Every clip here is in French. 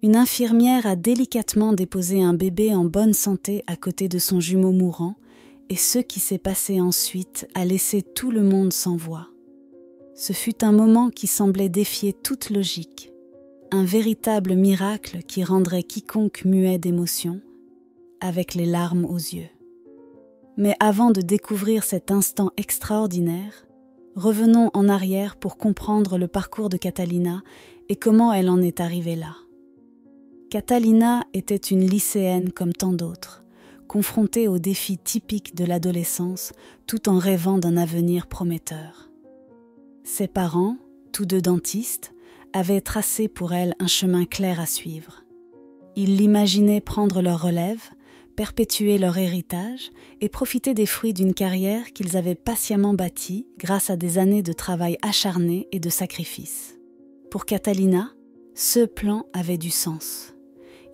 une infirmière a délicatement déposé un bébé en bonne santé à côté de son jumeau mourant, et ce qui s'est passé ensuite a laissé tout le monde sans voix. Ce fut un moment qui semblait défier toute logique, un véritable miracle qui rendrait quiconque muet d'émotion, avec les larmes aux yeux. Mais avant de découvrir cet instant extraordinaire, revenons en arrière pour comprendre le parcours de Catalina et comment elle en est arrivée là. Catalina était une lycéenne comme tant d'autres, confrontée aux défis typiques de l'adolescence tout en rêvant d'un avenir prometteur. Ses parents, tous deux dentistes, avaient tracé pour elle un chemin clair à suivre. Ils l'imaginaient prendre leur relève, perpétuer leur héritage et profiter des fruits d'une carrière qu'ils avaient patiemment bâtie grâce à des années de travail acharné et de sacrifice. Pour Catalina, ce plan avait du sens.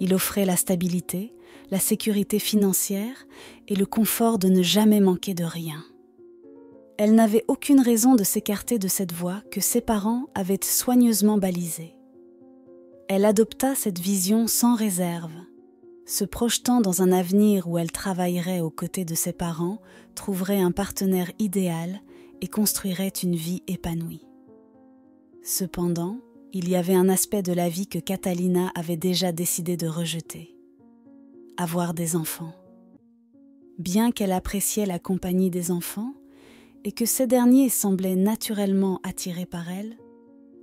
Il offrait la stabilité, la sécurité financière et le confort de ne jamais manquer de rien. Elle n'avait aucune raison de s'écarter de cette voie que ses parents avaient soigneusement balisée. Elle adopta cette vision sans réserve, se projetant dans un avenir où elle travaillerait aux côtés de ses parents, trouverait un partenaire idéal et construirait une vie épanouie. Cependant, il y avait un aspect de la vie que Catalina avait déjà décidé de rejeter: avoir des enfants. Bien qu'elle appréciait la compagnie des enfants et que ces derniers semblaient naturellement attirés par elle,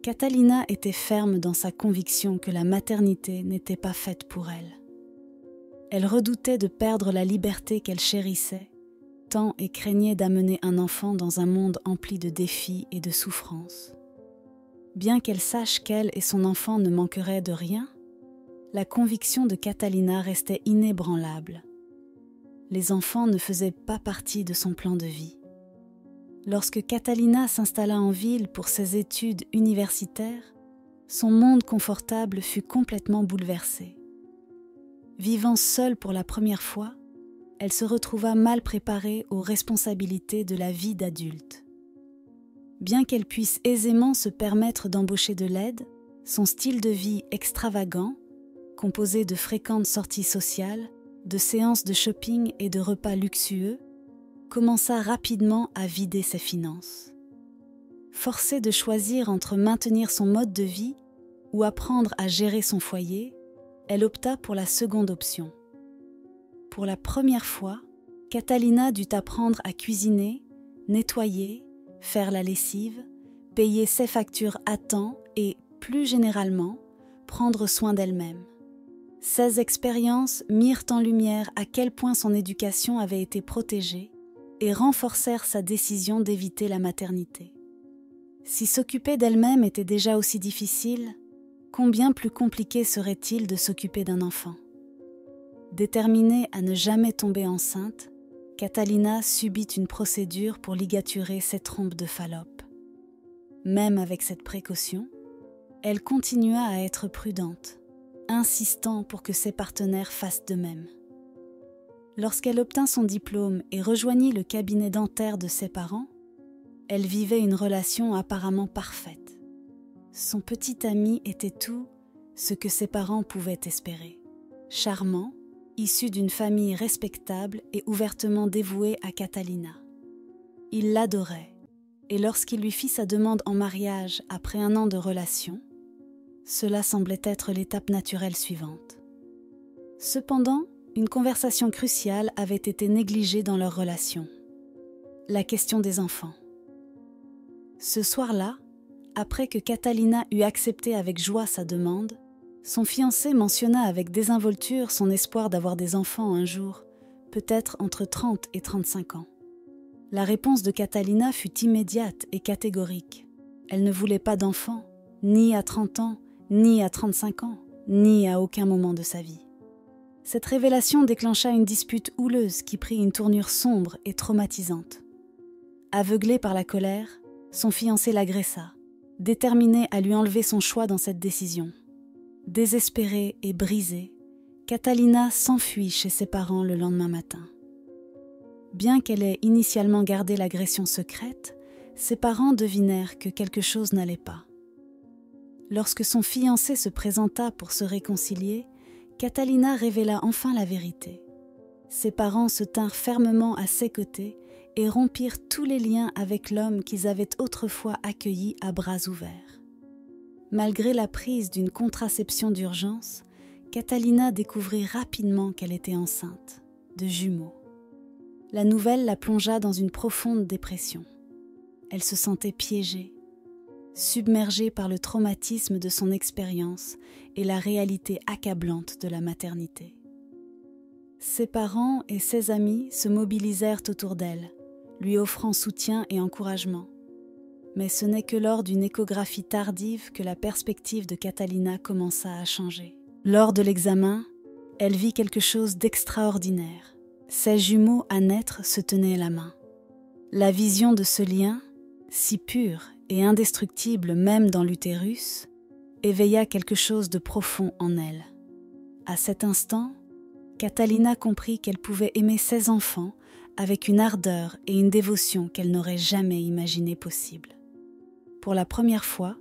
Catalina était ferme dans sa conviction que la maternité n'était pas faite pour elle. Elle redoutait de perdre la liberté qu'elle chérissait, tant et craignait d'amener un enfant dans un monde empli de défis et de souffrances. Bien qu'elle sache qu'elle et son enfant ne manqueraient de rien, la conviction de Catalina restait inébranlable. Les enfants ne faisaient pas partie de son plan de vie. Lorsque Catalina s'installa en ville pour ses études universitaires, son monde confortable fut complètement bouleversé. Vivant seule pour la première fois, elle se retrouva mal préparée aux responsabilités de la vie d'adulte. Bien qu'elle puisse aisément se permettre d'embaucher de l'aide, son style de vie extravagant, composé de fréquentes sorties sociales, de séances de shopping et de repas luxueux, commença rapidement à vider ses finances. Forcée de choisir entre maintenir son mode de vie ou apprendre à gérer son foyer, elle opta pour la seconde option. Pour la première fois, Catalina dut apprendre à cuisiner, nettoyer, faire la lessive, payer ses factures à temps et, plus généralement, prendre soin d'elle-même. Ces expériences mirent en lumière à quel point son éducation avait été protégée et renforcèrent sa décision d'éviter la maternité. Si s'occuper d'elle-même était déjà aussi difficile, combien plus compliqué serait-il de s'occuper d'un enfant? Déterminée à ne jamais tomber enceinte, Catalina subit une procédure pour ligaturer ses trompes de Fallope. Même avec cette précaution, elle continua à être prudente, insistant pour que ses partenaires fassent de même. Lorsqu'elle obtint son diplôme et rejoignit le cabinet dentaire de ses parents, elle vivait une relation apparemment parfaite. Son petit ami était tout ce que ses parents pouvaient espérer. Charmant, issu d'une famille respectable et ouvertement dévouée à Catalina. Il l'adorait, et lorsqu'il lui fit sa demande en mariage après 1 an de relation, cela semblait être l'étape naturelle suivante. Cependant, une conversation cruciale avait été négligée dans leur relation: la question des enfants. Ce soir-là, après que Catalina eut accepté avec joie sa demande, son fiancé mentionna avec désinvolture son espoir d'avoir des enfants un jour, peut-être entre 30 et 35 ans. La réponse de Catalina fut immédiate et catégorique. Elle ne voulait pas d'enfants, ni à 30 ans, ni à 35 ans, ni à aucun moment de sa vie. Cette révélation déclencha une dispute houleuse qui prit une tournure sombre et traumatisante. Aveuglé par la colère, son fiancé l'agressa, déterminé à lui enlever son choix dans cette décision. Désespérée et brisée, Catalina s'enfuit chez ses parents le lendemain matin. Bien qu'elle ait initialement gardé l'agression secrète, ses parents devinèrent que quelque chose n'allait pas. Lorsque son fiancé se présenta pour se réconcilier, Catalina révéla enfin la vérité. Ses parents se tinrent fermement à ses côtés et rompirent tous les liens avec l'homme qu'ils avaient autrefois accueilli à bras ouverts. Malgré la prise d'une contraception d'urgence, Catalina découvrit rapidement qu'elle était enceinte, de jumeaux. La nouvelle la plongea dans une profonde dépression. Elle se sentait piégée, submergée par le traumatisme de son expérience et la réalité accablante de la maternité. Ses parents et ses amis se mobilisèrent autour d'elle, lui offrant soutien et encouragement. Mais ce n'est que lors d'une échographie tardive que la perspective de Catalina commença à changer. Lors de l'examen, elle vit quelque chose d'extraordinaire. Ses jumeaux à naître se tenaient la main. La vision de ce lien, si pur et indestructible même dans l'utérus, éveilla quelque chose de profond en elle. À cet instant, Catalina comprit qu'elle pouvait aimer ses enfants avec une ardeur et une dévotion qu'elle n'aurait jamais imaginé possible. Pour la première fois,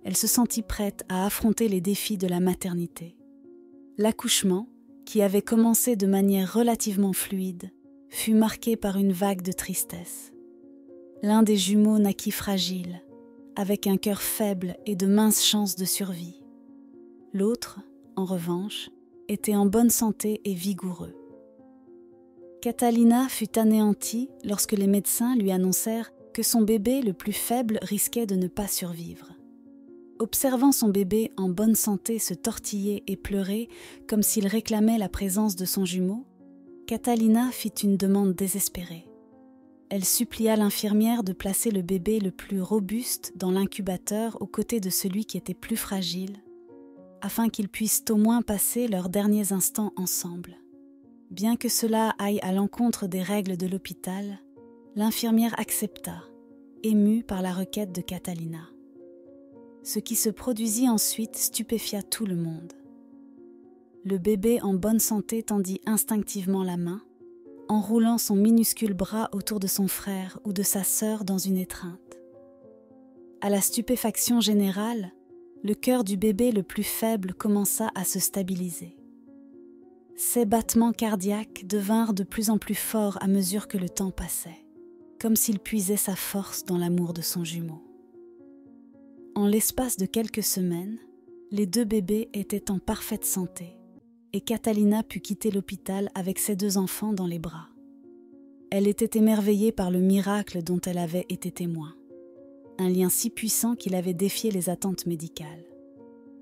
elle se sentit prête à affronter les défis de la maternité. L'accouchement, qui avait commencé de manière relativement fluide, fut marqué par une vague de tristesse. L'un des jumeaux naquit fragile, avec un cœur faible et de minces chances de survie. L'autre, en revanche, était en bonne santé et vigoureux. Catalina fut anéantie lorsque les médecins lui annoncèrent que son bébé le plus faible risquait de ne pas survivre. Observant son bébé en bonne santé se tortiller et pleurer comme s'il réclamait la présence de son jumeau, Catalina fit une demande désespérée. Elle supplia l'infirmière de placer le bébé le plus robuste dans l'incubateur aux côtés de celui qui était plus fragile, afin qu'ils puissent au moins passer leurs derniers instants ensemble. Bien que cela aille à l'encontre des règles de l'hôpital, l'infirmière accepta, émue par la requête de Catalina. Ce qui se produisit ensuite stupéfia tout le monde. Le bébé en bonne santé tendit instinctivement la main, enroulant son minuscule bras autour de son frère ou de sa sœur dans une étreinte. À la stupéfaction générale, le cœur du bébé le plus faible commença à se stabiliser. Ses battements cardiaques devinrent de plus en plus forts à mesure que le temps passait, comme s'il puisait sa force dans l'amour de son jumeau. En l'espace de quelques semaines, les deux bébés étaient en parfaite santé et Catalina put quitter l'hôpital avec ses deux enfants dans les bras. Elle était émerveillée par le miracle dont elle avait été témoin, un lien si puissant qu'il avait défié les attentes médicales.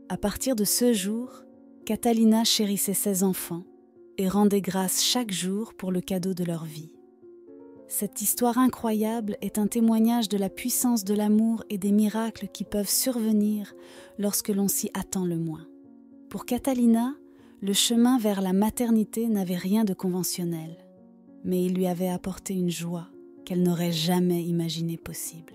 À partir de ce jour, Catalina chérissait ses enfants et rendait grâce chaque jour pour le cadeau de leur vie. Cette histoire incroyable est un témoignage de la puissance de l'amour et des miracles qui peuvent survenir lorsque l'on s'y attend le moins. Pour Catalina, le chemin vers la maternité n'avait rien de conventionnel, mais il lui avait apporté une joie qu'elle n'aurait jamais imaginée possible.